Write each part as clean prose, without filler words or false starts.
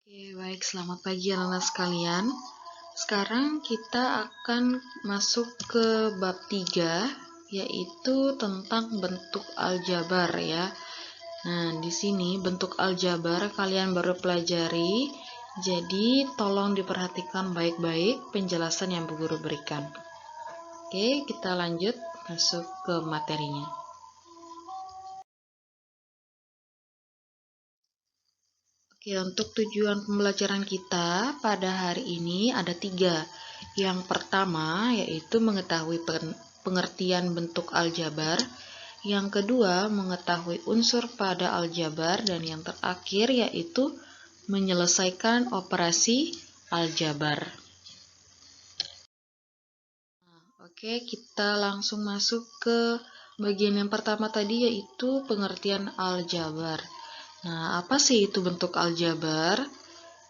Oke, baik, selamat pagi anak-anak sekalian. Sekarang kita akan masuk ke bab 3, yaitu tentang bentuk aljabar ya. Nah, di sini bentuk aljabar kalian baru pelajari, jadi tolong diperhatikan baik-baik penjelasan yang Bu Guru berikan. Oke, kita lanjut masuk ke materinya. Oke, untuk tujuan pembelajaran kita pada hari ini ada 3. Yang pertama yaitu mengetahui pengertian bentuk aljabar. Yang kedua mengetahui unsur pada aljabar. Dan yang terakhir yaitu menyelesaikan operasi aljabar. Oke, kita langsung masuk ke bagian yang pertama tadi yaitu pengertian aljabar. Nah, apa sih itu bentuk aljabar?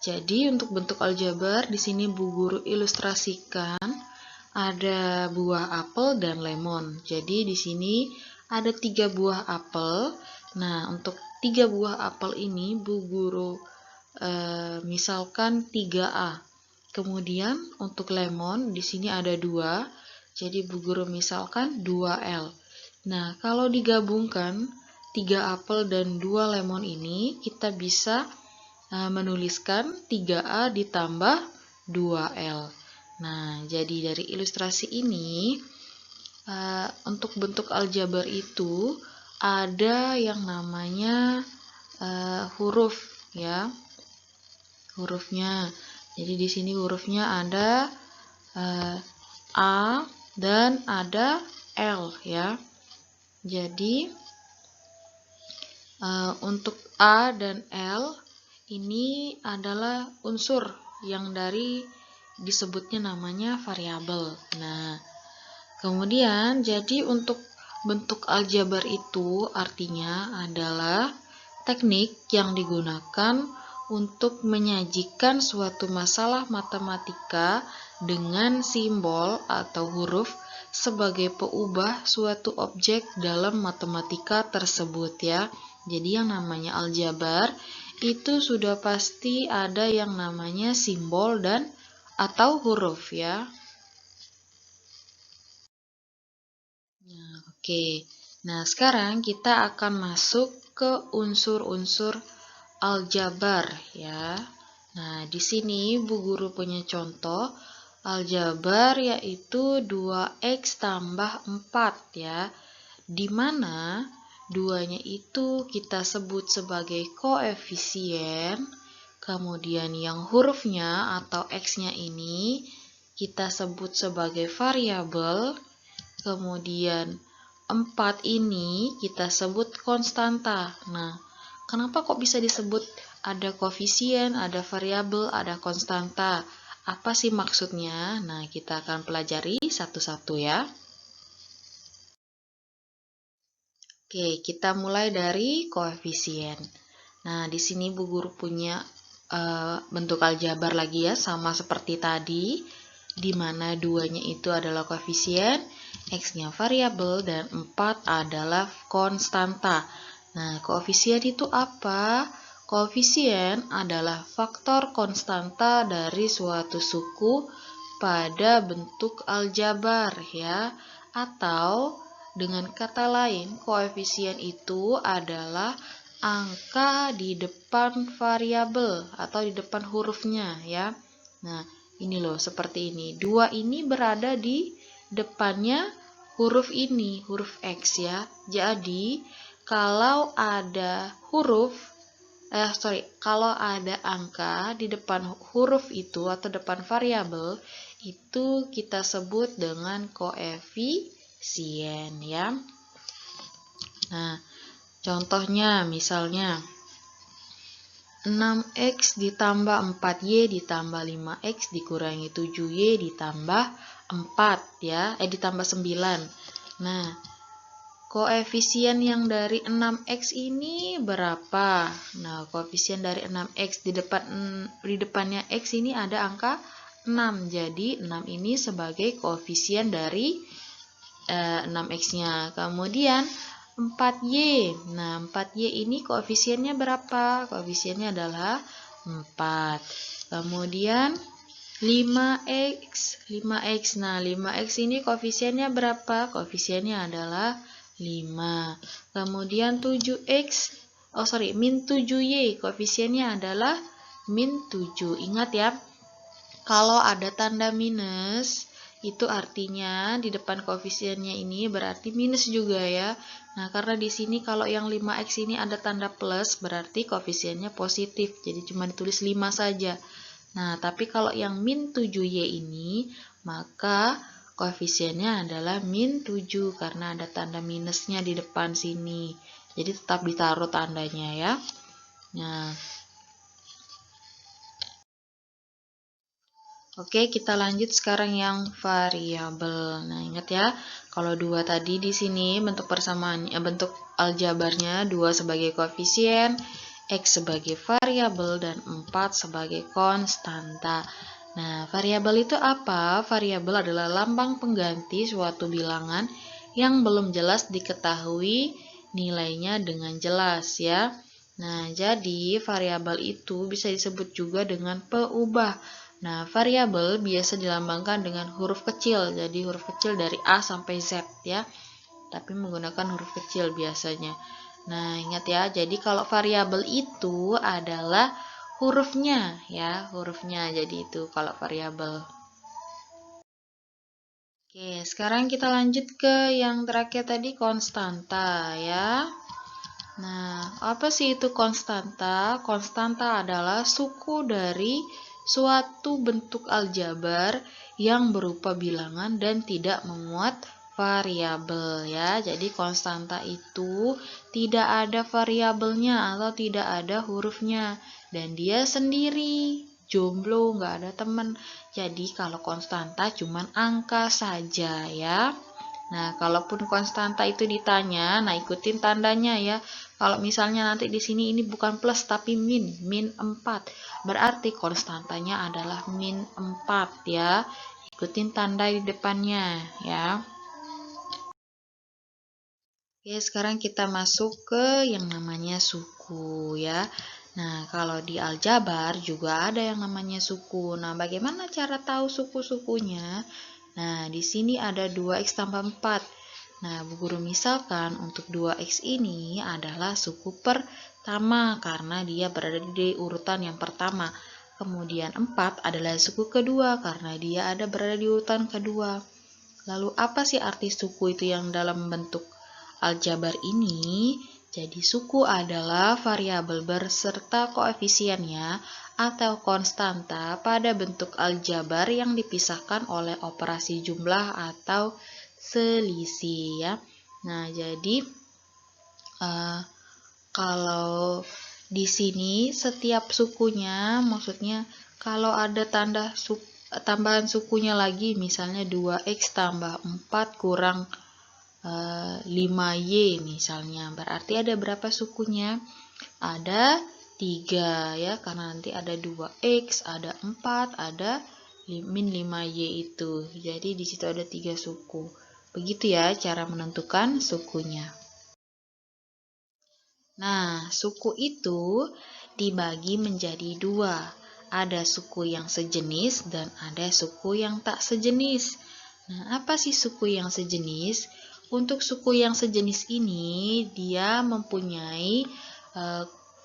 Jadi untuk bentuk aljabar di sini Bu Guru ilustrasikan ada buah apel dan lemon. Jadi di sini ada 3 buah apel. Nah, untuk 3 buah apel ini Bu Guru misalkan 3A. Kemudian untuk lemon di sini ada 2. Jadi Bu Guru misalkan 2L. Nah, kalau digabungkan 3 apel dan 2 lemon ini kita bisa menuliskan 3A ditambah 2L. Nah, jadi dari ilustrasi ini untuk bentuk aljabar itu ada yang namanya huruf ya. Hurufnya. Jadi di sini hurufnya ada A dan ada L ya. Jadi untuk A dan L ini adalah unsur yang disebutnya namanya variabel. Nah, kemudian jadi untuk bentuk aljabar itu artinya adalah teknik yang digunakan untuk menyajikan suatu masalah matematika dengan simbol atau huruf sebagai peubah suatu objek dalam matematika tersebut ya. Jadi yang namanya aljabar itu sudah pasti ada yang namanya simbol dan atau huruf ya. Nah, oke. Nah, sekarang kita akan masuk ke unsur-unsur aljabar ya. Nah, di sini Bu Guru punya contoh aljabar yaitu 2x tambah 4 ya. Di mana 2-nya itu kita sebut sebagai koefisien, kemudian yang hurufnya atau x-nya ini kita sebut sebagai variabel, kemudian 4 ini kita sebut konstanta. Nah, kenapa kok bisa disebut ada koefisien, ada variabel, ada konstanta? Apa sih maksudnya? Nah, kita akan pelajari satu-satu ya. Oke, kita mulai dari koefisien. Nah, di sini Bu Guru punya bentuk aljabar lagi ya, sama seperti tadi, di mana 2-nya itu adalah koefisien, x-nya variabel, dan 4 adalah konstanta. Nah, koefisien itu apa? Koefisien adalah faktor konstanta dari suatu suku pada bentuk aljabar ya, atau dengan kata lain, koefisien itu adalah angka di depan variabel atau di depan hurufnya ya. Nah, ini loh seperti ini. 2 ini berada di depannya huruf ini, huruf X ya. Jadi, kalau ada kalau ada angka di depan huruf itu atau depan variabel, itu kita sebut dengan koefisien ya. Nah, contohnya misalnya 6x ditambah 4y ditambah 5x dikurangi 7y ditambah 4 ya, ditambah 9. Nah, koefisien yang dari 6x ini berapa? Nah, koefisien dari 6x di depannya x ini ada angka 6. Jadi 6 ini sebagai koefisien dari 6x-nya. Kemudian 4y. Nah, 4y ini koefisiennya berapa? Koefisiennya adalah 4. Kemudian 5x. Nah, 5x ini koefisiennya berapa? Koefisiennya adalah 5. Kemudian 7x, min 7y, koefisiennya adalah min 7. Ingat ya, kalau ada tanda minus, itu artinya di depan koefisiennya ini berarti minus juga ya. Nah, karena di sini kalau yang 5x ini ada tanda plus, berarti koefisiennya positif. Jadi cuma ditulis 5 saja. Nah, tapi kalau yang min 7y ini, maka koefisiennya adalah min 7 karena ada tanda minusnya di depan sini. Jadi tetap ditaruh tandanya ya. Nah, oke, kita lanjut sekarang yang variabel. Nah, ingat ya, kalau 2 tadi di sini bentuk persamaannya, bentuk aljabarnya 2 sebagai koefisien, X sebagai variabel, dan 4 sebagai konstanta. Nah, variabel itu apa? Variabel adalah lambang pengganti suatu bilangan yang belum jelas diketahui nilainya dengan jelas ya. Nah, jadi variabel itu bisa disebut juga dengan peubah. Nah, variabel biasa dilambangkan dengan huruf kecil, jadi huruf kecil dari A sampai Z ya, tapi menggunakan huruf kecil biasanya. Nah, ingat ya, jadi kalau variabel itu adalah hurufnya ya, hurufnya, jadi itu kalau variabel. Oke, sekarang kita lanjut ke yang terakhir tadi, konstanta ya. Nah, apa sih itu konstanta? Konstanta adalah suku dari suatu bentuk aljabar yang berupa bilangan dan tidak memuat variabel ya. Jadi konstanta itu tidak ada variabelnya atau tidak ada hurufnya dan dia sendiri, jomblo, nggak ada teman. Jadi kalau konstanta cuman angka saja ya. Nah, kalaupun konstanta itu ditanya, nah ikutin tandanya ya. Kalau misalnya nanti di sini ini bukan plus tapi min 4. Berarti konstantanya adalah min 4 ya. Ikutin tanda di depannya ya. Oke, sekarang kita masuk ke yang namanya suku ya. Nah, kalau di aljabar juga ada yang namanya suku. Nah, bagaimana cara tahu suku-sukunya? Nah, di sini ada 2x tambah 4. Nah, Bu Guru misalkan untuk 2x ini adalah suku pertama karena dia berada di urutan yang pertama. Kemudian 4 adalah suku kedua karena dia ada berada di urutan kedua. Lalu apa sih arti suku itu yang dalam bentuk aljabar ini? Jadi suku adalah variabel berserta koefisiennya atau konstanta pada bentuk aljabar yang dipisahkan oleh operasi jumlah atau selisih ya. Nah, jadi kalau di sini setiap sukunya, maksudnya kalau ada tambahan sukunya lagi, misalnya 2x tambah 4 kurang 5y misalnya, berarti ada berapa sukunya? Ada 3 ya, karena nanti ada 2x, ada 4, ada min 5y itu. Jadi di situ ada 3 suku. Begitu ya cara menentukan sukunya. Nah, suku itu dibagi menjadi 2. Ada suku yang sejenis dan ada suku yang tak sejenis. Nah, apa sih suku yang sejenis? Untuk suku yang sejenis ini, dia mempunyai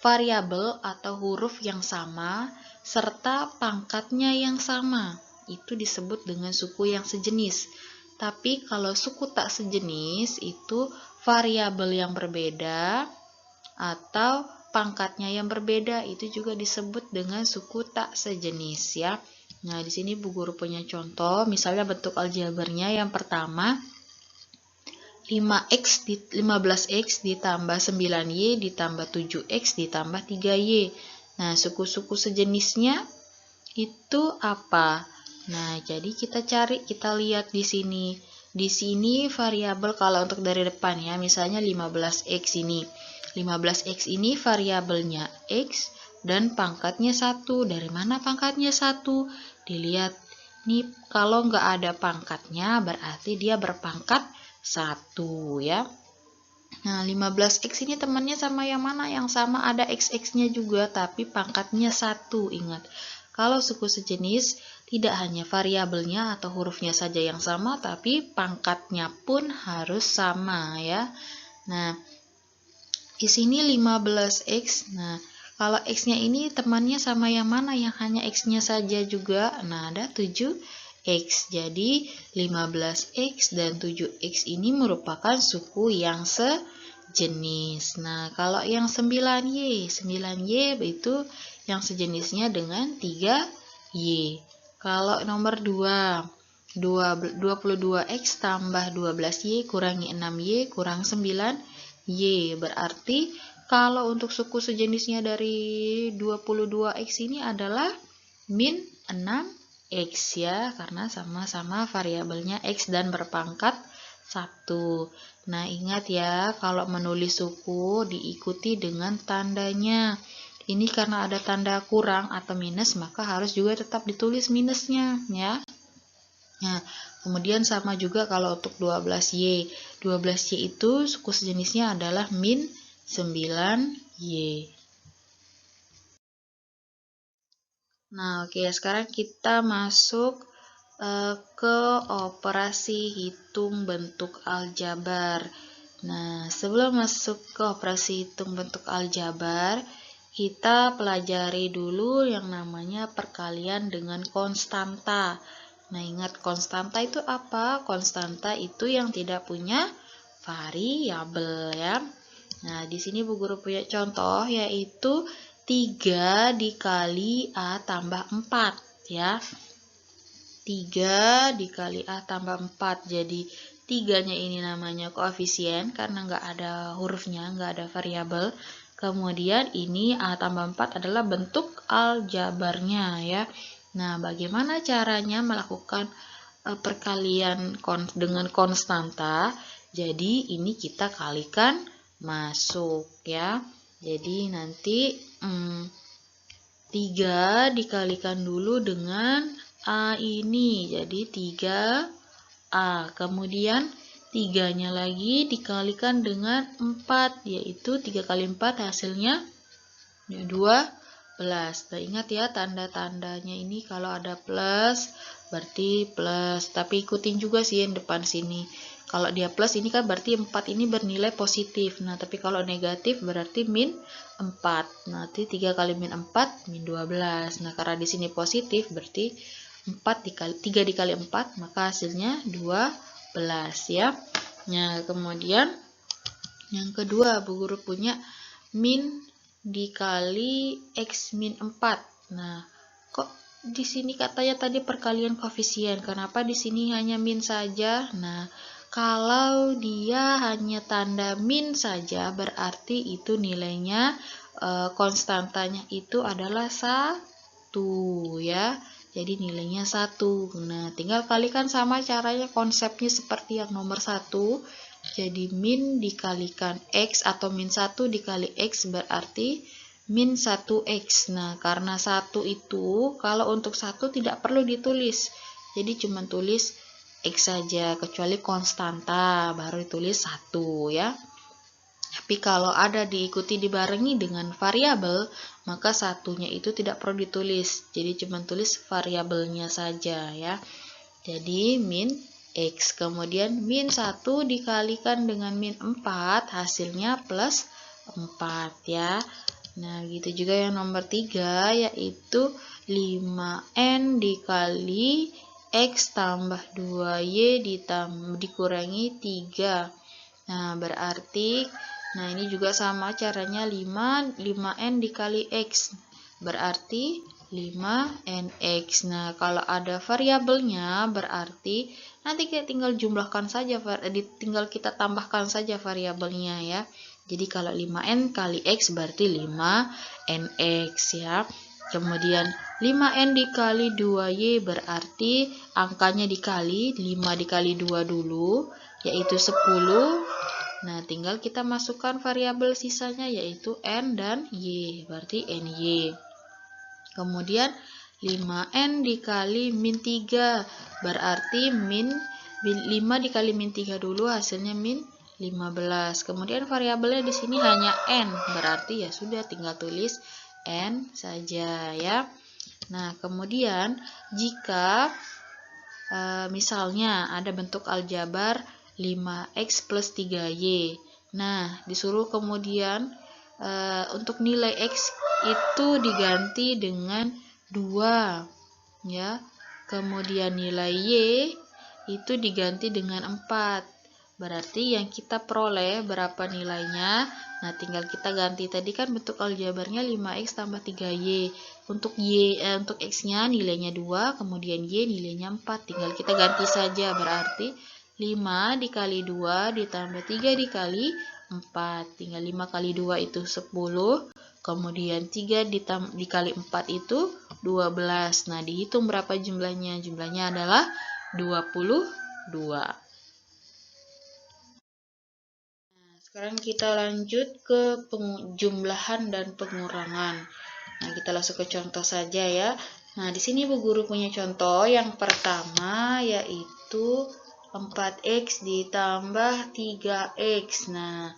variabel atau huruf yang sama serta pangkatnya yang sama. Itu disebut dengan suku yang sejenis. Tapi kalau suku tak sejenis itu variabel yang berbeda atau pangkatnya yang berbeda, itu juga disebut dengan suku tak sejenis ya. Nah, di sini Bu Guru punya contoh, misalnya bentuk aljabarnya yang pertama 15x ditambah 9y ditambah 7x ditambah 3y. Nah, suku-suku sejenisnya itu apa? Nah, jadi kita lihat di sini. Di sini variabel kalau untuk dari depan ya, misalnya 15x ini. 15x ini variabelnya x dan pangkatnya 1. Dari mana pangkatnya 1? Dilihat nih, kalau nggak ada pangkatnya berarti dia berpangkat 1 ya. Nah, 15x ini temannya sama yang mana? Yang sama ada x-nya juga, tapi pangkatnya 1. Ingat, kalau suku sejenis tidak hanya variabelnya atau hurufnya saja yang sama, tapi pangkatnya pun harus sama ya. Nah, di sini 15x. Nah, kalau x-nya ini temannya sama yang mana? Yang hanya x-nya saja juga. Nah, ada 7x. Jadi 15x dan 7x ini merupakan suku yang sejenis. Nah, kalau yang 9y itu yang sejenisnya dengan 3y. Kalau nomor 22x tambah 12y kurangi 6y kurang 9y. Berarti kalau untuk suku sejenisnya dari 22x ini adalah min 6x ya, karena sama-sama variabelnya x dan berpangkat 1. Nah, ingat ya, kalau menulis suku diikuti dengan tandanya. Ini karena ada tanda kurang atau minus, maka harus juga tetap ditulis minusnya ya. Nah, kemudian sama juga kalau untuk 12y. 12y itu suku sejenisnya adalah min 9y. Nah, oke, sekarang kita masuk ke operasi hitung bentuk aljabar. Nah, sebelum masuk ke operasi hitung bentuk aljabar, kita pelajari dulu yang namanya perkalian dengan konstanta. Nah, ingat konstanta itu apa? Konstanta itu yang tidak punya variabel ya. Nah, di sini Bu Guru punya contoh yaitu 3 dikali A tambah 4 ya. 3 dikali A tambah 4. Jadi 3-nya ini namanya koefisien karena nggak ada hurufnya, nggak ada variabel. Kemudian ini A tambah 4 adalah bentuk aljabarnya ya. Nah, bagaimana caranya melakukan perkalian dengan konstanta? Jadi ini kita kalikan masuk ya. Jadi nanti 3 dikalikan dulu dengan A ini, jadi 3A. Kemudian 3-nya lagi dikalikan dengan 4, yaitu 3 kali 4 hasilnya 12. Nah, ingat ya tanda-tandanya ini kalau ada plus berarti plus, tapi ikutin juga sih yang depan sini. Kalau dia plus ini kan berarti 4 ini bernilai positif. Nah, tapi kalau negatif berarti min 4. Nanti 3 kali min 4 min 12. Nah, karena di sini positif berarti 3 dikali 4 maka hasilnya 12 ya. Nah, kemudian yang kedua Bu Guru punya min dikali x min 4. Nah, kok di sini katanya tadi perkalian koefisien. Kenapa di sini hanya min saja? Nah, kalau dia hanya tanda min saja berarti itu nilainya konstantanya itu adalah 1 ya. Jadi nilainya 1. Nah, tinggal kalikan sama caranya, konsepnya seperti yang nomor 1. Jadi min dikalikan x atau min 1 dikali x berarti min 1x. Nah, karena 1 itu kalau untuk 1 tidak perlu ditulis. Jadi cuma tulis x saja, kecuali konstanta baru ditulis 1 ya. Tapi kalau ada diikuti dibarengi dengan variabel, maka satunya itu tidak perlu ditulis. Jadi cuma tulis variabelnya saja ya. Jadi min x, kemudian min 1 dikalikan dengan min 4, hasilnya plus 4 ya. Nah, gitu juga yang nomor 3, yaitu 5n dikali x tambah 2y dikurangi 3. Nah, berarti, nah ini juga sama caranya, 5n dikali x, berarti 5nx. Nah, kalau ada variabelnya berarti nanti kita tinggal jumlahkan saja, tinggal kita tambahkan saja variabelnya ya. Jadi kalau 5n kali x berarti 5nx ya. Kemudian 5n dikali 2y berarti angkanya dikali, 5 dikali 2 dulu, yaitu 10. Nah, tinggal kita masukkan variabel sisanya yaitu n dan y, berarti ny. Kemudian 5n dikali min 3 berarti min 5 dikali min 3 dulu hasilnya min 15. Kemudian variabelnya di sini hanya n, berarti ya sudah tinggal tulis n saja ya. Nah, kemudian jika misalnya ada bentuk aljabar 5x plus 3y. Nah, disuruh kemudian untuk nilai x itu diganti dengan 2 ya. Kemudian nilai y itu diganti dengan 4. Berarti yang kita peroleh berapa nilainya? Nah, tinggal kita ganti. Tadi kan bentuk aljabarnya 5x tambah 3y. Untuk untuk x-nya nilainya 2, kemudian y nilainya 4. Tinggal kita ganti saja. Berarti 5 dikali 2 ditambah 3 dikali 4. Tinggal 5 kali 2 itu 10. Kemudian 3 dikali 4 itu 12. Nah, dihitung berapa jumlahnya? Jumlahnya adalah 22. Sekarang kita lanjut ke penjumlahan dan pengurangan. Nah, kita langsung ke contoh saja ya. Nah, di sini Bu Guru punya contoh yang pertama yaitu 4x ditambah 3x. Nah,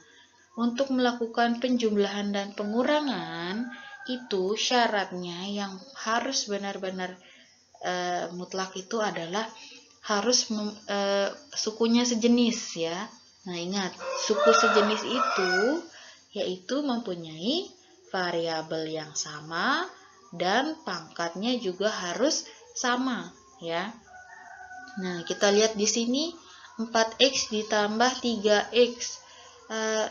untuk melakukan penjumlahan dan pengurangan itu syaratnya yang harus benar-benar mutlak itu adalah harus sukunya sejenis ya. Nah, ingat, suku sejenis itu yaitu mempunyai variabel yang sama dan pangkatnya juga harus sama ya. Nah, kita lihat di sini 4x ditambah 3x.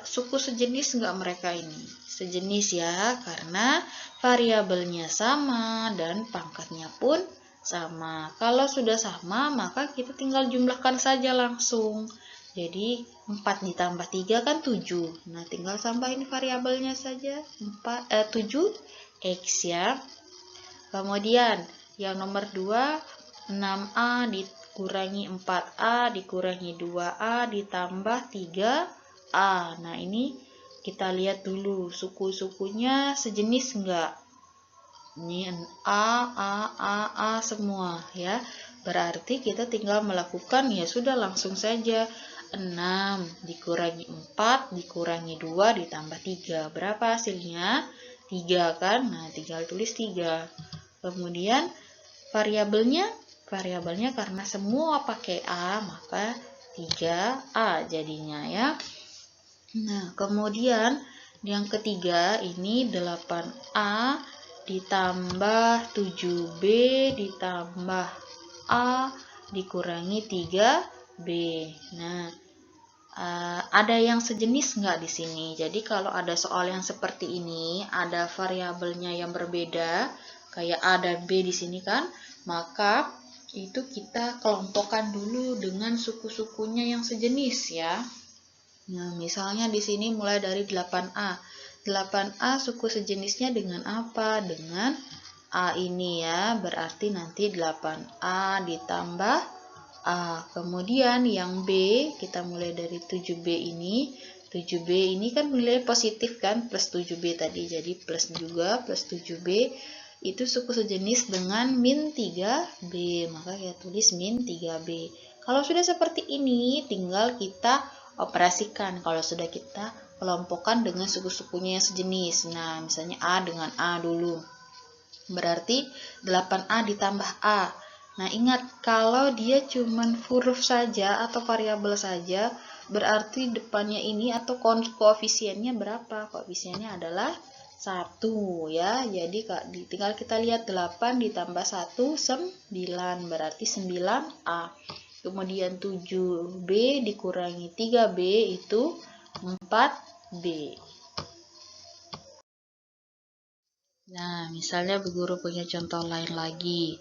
Suku sejenis enggak mereka ini? Sejenis ya, karena variabelnya sama dan pangkatnya pun sama. Kalau sudah sama, maka kita tinggal jumlahkan saja langsung. Jadi 4 ditambah 3 kan 7. Nah, tinggal tambahin variabelnya saja 7x ya. Kemudian yang nomor 2, 6a dikurangi 4a dikurangi 2a ditambah 3a. Nah, ini kita lihat dulu suku-sukunya sejenis enggak? Ini A semua ya. Berarti kita tinggal melakukan ya sudah langsung saja. 6 dikurangi 4 dikurangi 2 ditambah 3. Berapa hasilnya? 3 kan? Nah, tinggal tulis 3. Kemudian variabelnya karena semua pakai A, maka 3A jadinya ya. Nah, kemudian yang ketiga ini 8A ditambah 7B ditambah A dikurangi 3B. Nah, ada yang sejenis nggak di sini? Jadi kalau ada soal yang seperti ini, ada variabelnya yang berbeda, kayak A dan B di sini kan, maka itu kita kelompokkan dulu dengan suku-sukunya yang sejenis ya. Nah, misalnya di sini mulai dari 8A. 8A suku sejenisnya dengan apa? Dengan A ini ya, berarti nanti 8A ditambah A. Kemudian yang B, kita mulai dari 7B ini. 7B ini kan nilai positif kan, plus 7B tadi, jadi plus juga, plus 7B. Itu suku sejenis dengan min 3B, maka kita tulis min 3B. Kalau sudah seperti ini, tinggal kita operasikan. Kalau sudah kita kelompokkan dengan suku-sukunya yang sejenis. Nah, misalnya A dengan A dulu. Berarti 8A ditambah A. Nah, ingat, kalau dia cuman huruf saja atau variabel saja, berarti depannya ini atau koefisiennya berapa? Koefisiennya adalah 1 ya. Jadi tinggal kita lihat 8 ditambah 1, 9. Berarti 9A. Kemudian 7B dikurangi 3B itu 4B. Nah, misalnya Bu Guru punya contoh lain lagi.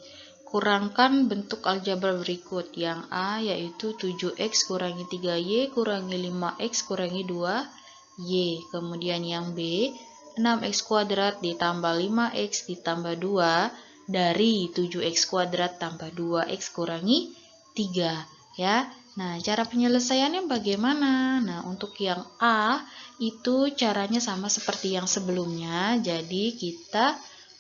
Kurangkan bentuk aljabar berikut. Yang A yaitu 7x kurangi 3y kurangi 5x kurangi 2y. Kemudian yang B, 6x kuadrat ditambah 5x ditambah 2 dari 7x kuadrat tambah 2x kurangi 3 ya. Nah, cara penyelesaiannya bagaimana? Nah, untuk yang A itu caranya sama seperti yang sebelumnya. Jadi kita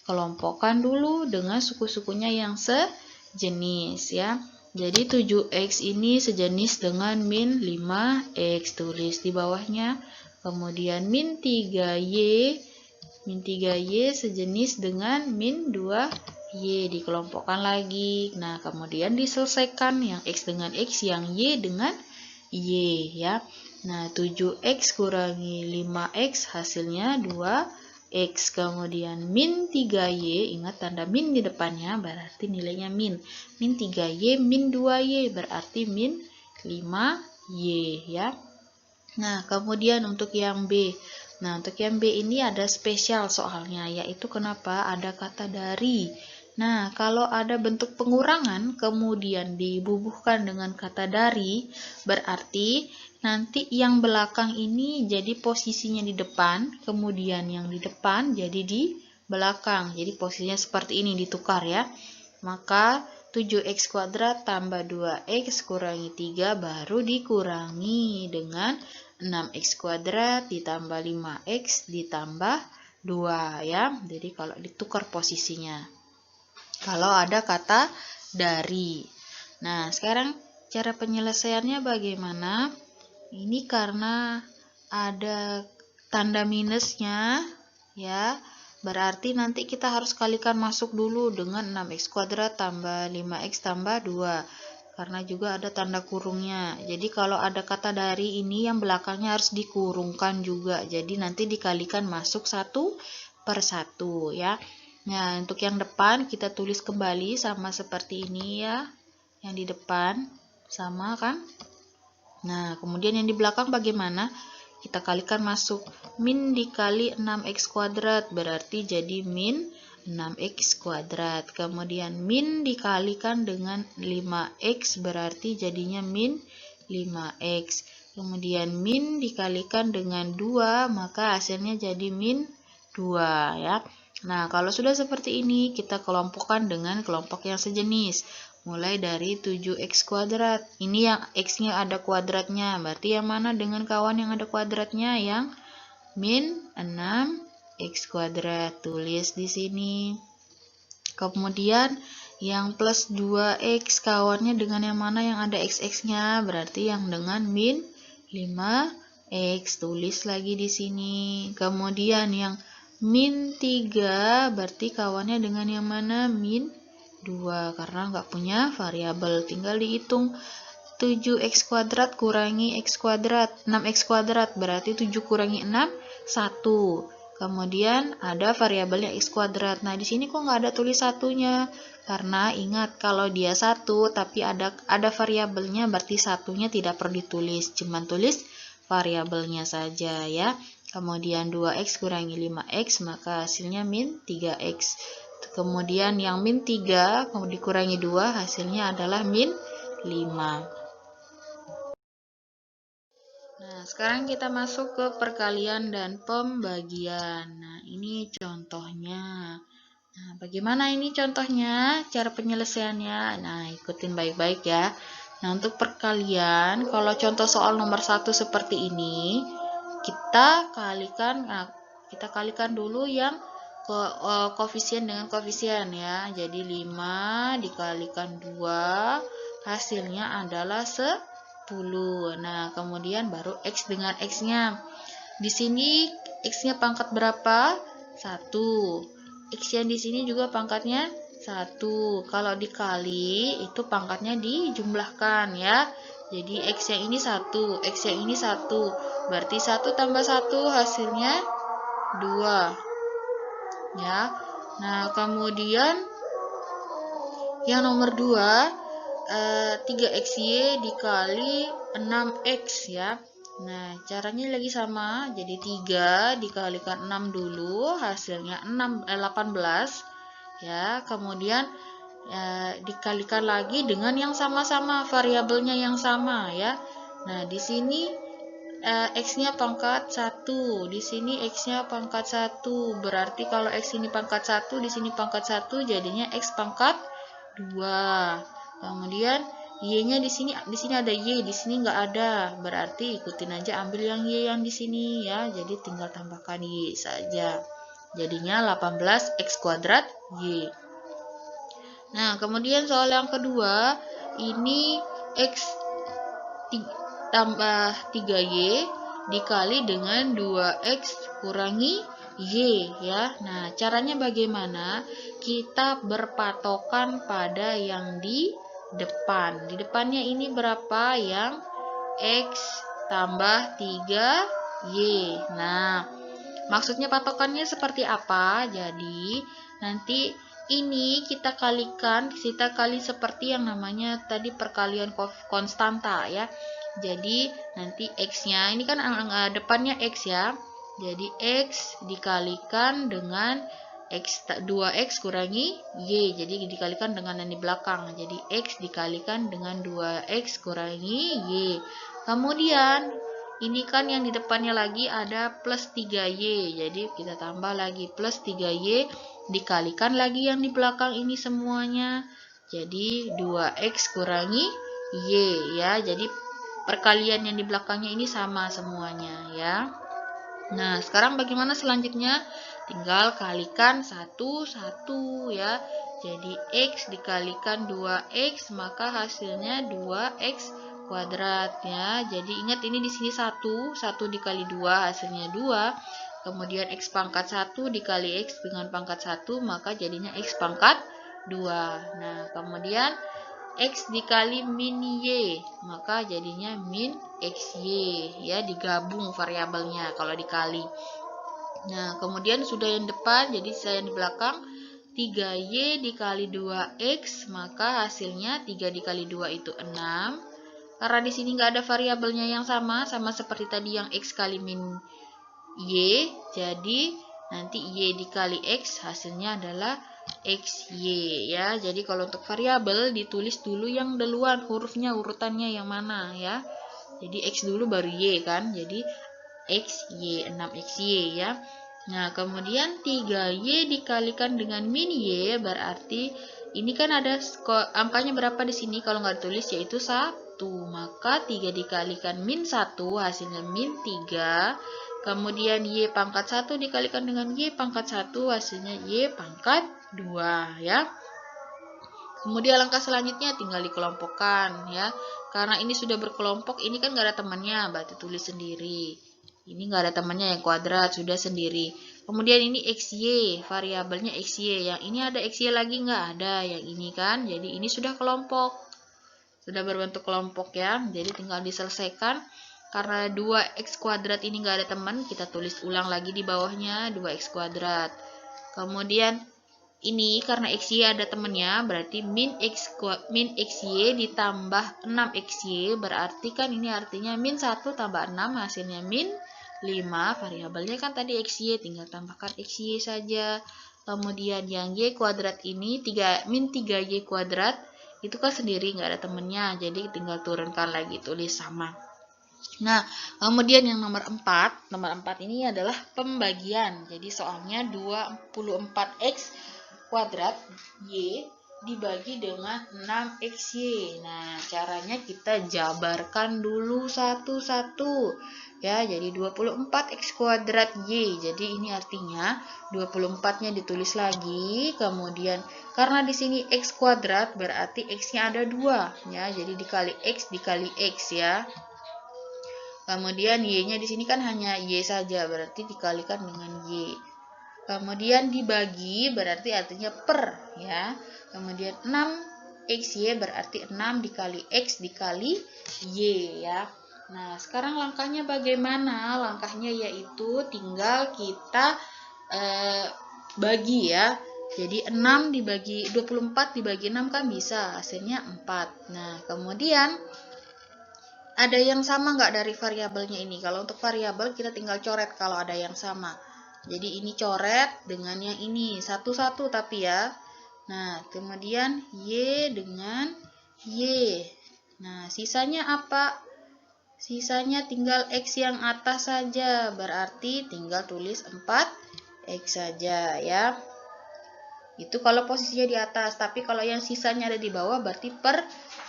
kelompokkan dulu dengan suku-sukunya yang sejenis ya. Jadi 7x ini sejenis dengan min 5x, tulis di bawahnya. Kemudian min 3y sejenis dengan min 2y, dikelompokkan lagi. Nah, kemudian diselesaikan yang x dengan x, yang y dengan y ya. Nah, 7x kurangi 5x hasilnya 2x. Kemudian min 3y, ingat tanda min di depannya berarti nilainya min. Min 3y min 2y berarti min 5y ya. Nah, kemudian untuk yang B. Nah, untuk yang B ini ada spesial soalnya, yaitu kenapa ada kata dari. Nah, kalau ada bentuk pengurangan, kemudian dibubuhkan dengan kata dari, berarti nanti yang belakang ini jadi posisinya di depan, kemudian yang di depan jadi di belakang. Jadi posisinya seperti ini, ditukar ya. Maka 7x kuadrat tambah 2x kurangi 3 baru dikurangi dengan 6x kuadrat ditambah 5x ditambah 2 ya. Jadi kalau ditukar posisinya. Kalau ada kata dari. Nah, sekarang cara penyelesaiannya bagaimana? Ini karena ada tanda minusnya ya. Berarti nanti kita harus kalikan masuk dulu dengan 6x kuadrat tambah 5x tambah 2. Karena juga ada tanda kurungnya. Jadi kalau ada kata dari ini yang belakangnya harus dikurungkan juga. Jadi nanti dikalikan masuk satu per satu ya. Nah, untuk yang depan kita tulis kembali sama seperti ini ya. Yang di depan sama kan? Nah, kemudian yang di belakang bagaimana? Kita kalikan masuk. Min dikali 6x kuadrat berarti jadi min 6x kuadrat. Kemudian min dikalikan dengan 5x berarti jadinya min 5x. Kemudian min dikalikan dengan 2 maka hasilnya jadi min 2 ya. Nah, kalau sudah seperti ini kita kelompokkan dengan kelompok yang sejenis. Mulai dari 7x kuadrat. Ini yang x-nya ada kuadratnya. Berarti yang mana dengan kawan yang ada kuadratnya? Yang min 6x kuadrat. Tulis di sini. Kemudian yang plus 2x kawannya dengan yang mana yang ada x-nya? Berarti yang dengan min 5x. Tulis lagi di sini. Kemudian yang min 3 berarti kawannya dengan yang mana? Min 2 karena nggak punya variabel, tinggal dihitung 7x kuadrat kurangi x kuadrat 6x kuadrat berarti 7 kurangi 6 1. Kemudian ada variabelnya x kuadrat. Nah, di sini kok nggak ada tulis satunya? Karena ingat kalau dia 1 tapi ada variabelnya berarti satunya tidak perlu ditulis, cuman tulis variabelnya saja ya. Kemudian 2x kurangi 5x maka hasilnya min 3x. Kemudian yang min 3 dikurangi 2 hasilnya adalah min 5. Nah, sekarang kita masuk ke perkalian dan pembagian. Nah, ini contohnya. Nah, bagaimana ini contohnya? Cara penyelesaiannya. Nah, ikutin baik-baik ya. Nah, untuk perkalian, kalau contoh soal nomor 1 seperti ini, kita kalikan dulu yang koefisien dengan koefisien ya. Jadi 5 dikalikan 2 hasilnya adalah 10. Nah, kemudian baru x dengan x-nya. Di sini x-nya pangkat berapa? 1. X yang di sini juga pangkatnya 1. Kalau dikali itu pangkatnya dijumlahkan ya. Jadi x yang ini 1, x yang ini 1. Berarti 1 tambah 1 hasilnya 2. Ya. Nah, kemudian yang nomor 2 3xy dikali 6x ya. Nah, caranya lagi sama. Jadi 3 dikalikan 6 dulu, hasilnya 18 ya. Kemudian dikalikan lagi dengan yang sama-sama, variabelnya yang sama ya. Nah, di sini x-nya pangkat 1, di sini x-nya pangkat 1. Berarti kalau x ini pangkat 1, di sini pangkat 1, jadinya x pangkat 2. Kemudian y-nya di sini ada y, di sini nggak ada. Berarti ikutin aja, ambil yang y yang di sini ya. Jadi tinggal tambahkan y saja. Jadinya 18x kuadrat y. Nah, kemudian soal yang kedua, ini X tambah 3Y dikali dengan 2X kurangi Y ya. Nah, caranya bagaimana? Kita berpatokan pada yang di depan. Di depannya ini berapa? Yang X tambah 3Y. Nah, maksudnya patokannya seperti apa? Jadi, nanti ini kita kali seperti yang namanya tadi perkalian konstanta ya. Jadi, nanti X-nya, ini kan depannya X ya. Jadi, X dikalikan dengan 2X kurangi Y. Jadi, dikalikan dengan yang di belakang. Jadi, X dikalikan dengan 2X kurangi Y. Kemudian, ini kan yang di depannya lagi ada plus 3Y. Jadi kita tambah lagi plus 3Y dikalikan lagi yang di belakang ini semuanya. Jadi 2X kurangi Y ya. Jadi perkalian yang di belakangnya ini sama semuanya ya. Nah, sekarang bagaimana selanjutnya? Tinggal kalikan 1 ya. Jadi X dikalikan 2X maka hasilnya 2X kuadrat ya. Jadi ingat ini di sini 1 dikali 2 hasilnya 2. Kemudian X pangkat 1 dikali X dengan pangkat 1 maka jadinya X pangkat 2. Nah, kemudian X dikali min Y maka jadinya min XY ya, digabung variabelnya kalau dikali. Nah, kemudian sudah yang depan, jadi saya yang di belakang 3Y dikali 2X maka hasilnya 3 dikali 2 itu 6. Karena di sini nggak ada variabelnya yang sama seperti tadi yang X kali min Y, jadi nanti Y dikali X hasilnya adalah XY ya. Jadi kalau untuk variabel ditulis dulu yang duluan, hurufnya urutannya yang mana ya. Jadi X dulu baru Y kan, jadi XY, 6XY ya. Nah, kemudian 3Y dikalikan dengan min Y berarti ini kan ada angkanya berapa di sini kalau nggak ditulis, yaitu 1. Maka 3 dikalikan min 1 hasilnya min 3. Kemudian Y pangkat 1 dikalikan dengan Y pangkat 1 hasilnya Y pangkat 2 ya. Kemudian langkah selanjutnya tinggal dikelompokkan ya. Karena ini sudah berkelompok, ini kan nggak ada temannya, berarti tulis sendiri. Ini nggak ada temannya yang kuadrat, sudah sendiri. Kemudian ini XY, variabelnya XY. Yang ini ada XY lagi nggak ada, yang ini kan. Jadi ini sudah kelompok. Sudah berbentuk kelompok ya. Jadi tinggal diselesaikan. Karena 2X kuadrat ini nggak ada teman, kita tulis ulang lagi di bawahnya 2X kuadrat. Kemudian ini karena XY ada temennya, berarti min XY ditambah 6XY, berarti kan ini artinya min 1 tambah 6 hasilnya min 5. Variabelnya kan tadi XY, tinggal tambahkan XY saja. Kemudian yang Y kuadrat ini min 3Y kuadrat, itu kan sendiri nggak ada temennya, jadi tinggal turunkan lagi, tulis sama. Nah, kemudian yang nomor 4 ini adalah pembagian. Jadi soalnya 24X kuadrat Y dibagi dengan 6XY. Nah, caranya kita jabarkan dulu satu-satu. Ya, jadi 24X kuadrat Y. Jadi ini artinya 24-nya ditulis lagi. Kemudian karena di sini X kuadrat berarti X-nya ada 2. Ya, jadi dikali X dikali X ya. Kemudian Y-nya di sini kan hanya Y saja, berarti dikalikan dengan Y. Kemudian dibagi berarti artinya per ya. Kemudian 6XY berarti 6 dikali X dikali Y ya. Nah, sekarang langkahnya bagaimana? Langkahnya yaitu tinggal kita bagi ya. Jadi 6 dibagi 24 dibagi 6 kan bisa, hasilnya 4. Nah, kemudian ada yang sama nggak dari variabelnya ini? Kalau untuk variabel kita tinggal coret kalau ada yang sama. Jadi ini coret dengan yang ini, satu-satu tapi ya. Nah, kemudian Y dengan Y. Nah, sisanya apa? Sisanya tinggal X yang atas saja, berarti tinggal tulis 4X saja ya. Itu kalau posisinya di atas, tapi kalau yang sisanya ada di bawah berarti per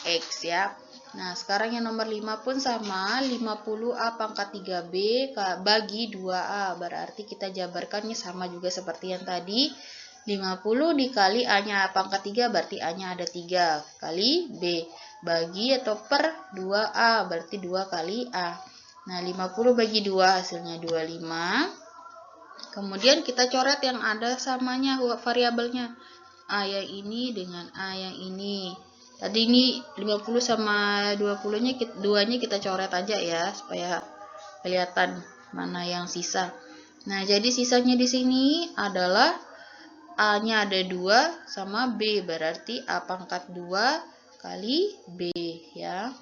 X ya. Nah, sekarang yang nomor 5 pun sama, 50A pangkat 3B bagi 2A, berarti kita jabarkannya sama juga seperti yang tadi. 50 dikali A-nya pangkat 3 berarti A-nya ada 3 kali B. bagi atau per 2A, berarti 2 kali A. Nah, 50 bagi 2 hasilnya 25. Kemudian kita coret yang ada samanya variabelnya. A yang ini dengan A yang ini. Tadi ini 50 sama 20-nya, 2-nya kita coret aja ya, supaya kelihatan mana yang sisa. Nah, jadi sisanya di sini adalah A-nya ada 2 sama B, berarti A pangkat 2 kali B ya.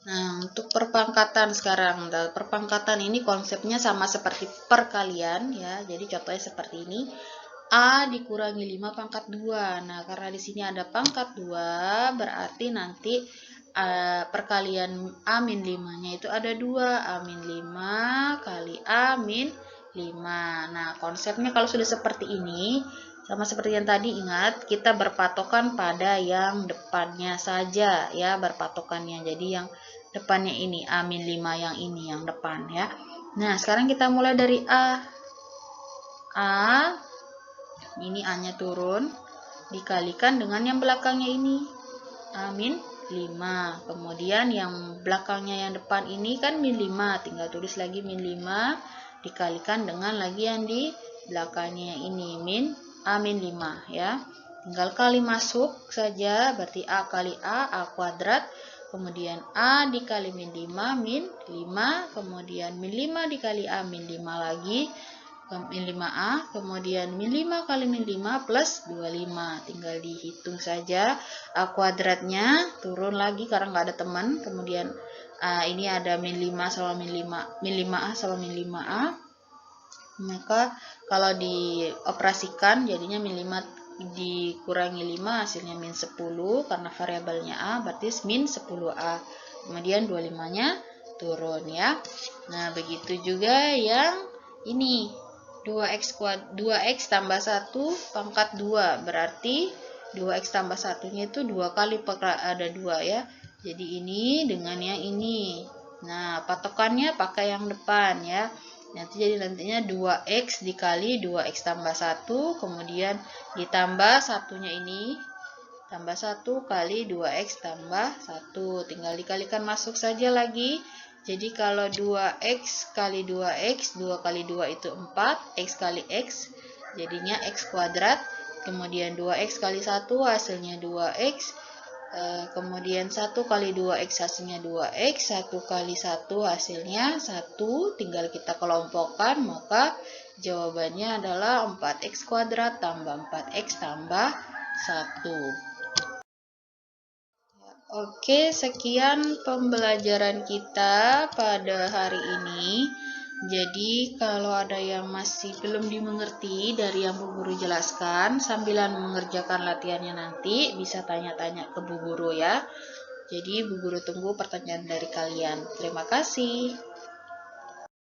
Nah, untuk perpangkatan sekarang. Nah, perpangkatan ini konsepnya sama seperti perkalian ya. Jadi contohnya seperti ini. A dikurangi 5 pangkat 2. Nah, karena di sini ada pangkat 2, berarti nanti perkalian A min 5-nya itu ada 2. A min 5 kali A min 5. Nah, konsepnya kalau sudah seperti ini, sama seperti yang tadi, ingat kita berpatokan pada yang depannya saja ya, berpatokannya. Jadi yang depannya ini A min 5 yang ini yang depan ya. Nah, sekarang kita mulai dari A. Ini A-nya turun, dikalikan dengan yang belakangnya ini, A min 5. Kemudian yang belakangnya yang depan ini kan min 5, tinggal tulis lagi min 5, dikalikan dengan lagi yang di belakangnya ini, A min 5 ya. Tinggal kali masuk saja, berarti A kali A kuadrat. Kemudian A dikali min 5, min 5. Kemudian min 5 dikali A min 5 lagi, min 5A, kemudian min 5 kali min 5 plus 25. Tinggal dihitung saja. A kuadratnya turun lagi karena nggak ada teman. Kemudian ini ada min 5 sama min 5, min 5A sama min 5A. Maka kalau dioperasikan jadinya min 5 dikurangi 5 hasilnya min 10 karena variabelnya A, berarti min 10A. Kemudian 25-nya turun ya. Nah, begitu juga yang ini. 2x tambah 1 pangkat 2, berarti 2x tambah 1-nya itu 2 kali ada 2 ya. Jadi ini dengan yang ini. Nah, patokannya pakai yang depan ya. Nantinya 2x dikali 2x tambah 1, kemudian ditambah satunya ini, tambah 1 kali 2x tambah 1. Tinggal dikalikan masuk saja lagi. Jadi kalau 2x kali 2x, 2 kali 2 itu 4, x kali x, jadinya x kuadrat. Kemudian 2x kali 1 hasilnya 2x. Kemudian 1 kali 2x hasilnya 2x, 1 kali 1 hasilnya 1. Tinggal kita kelompokkan, maka jawabannya adalah 4x kuadrat tambah 4x tambah 1. Oke, sekian pembelajaran kita pada hari ini. Jadi, kalau ada yang masih belum dimengerti dari yang Bu Guru jelaskan, sambilan mengerjakan latihannya nanti, bisa tanya-tanya ke Bu Guru ya. Jadi, Bu Guru tunggu pertanyaan dari kalian. Terima kasih.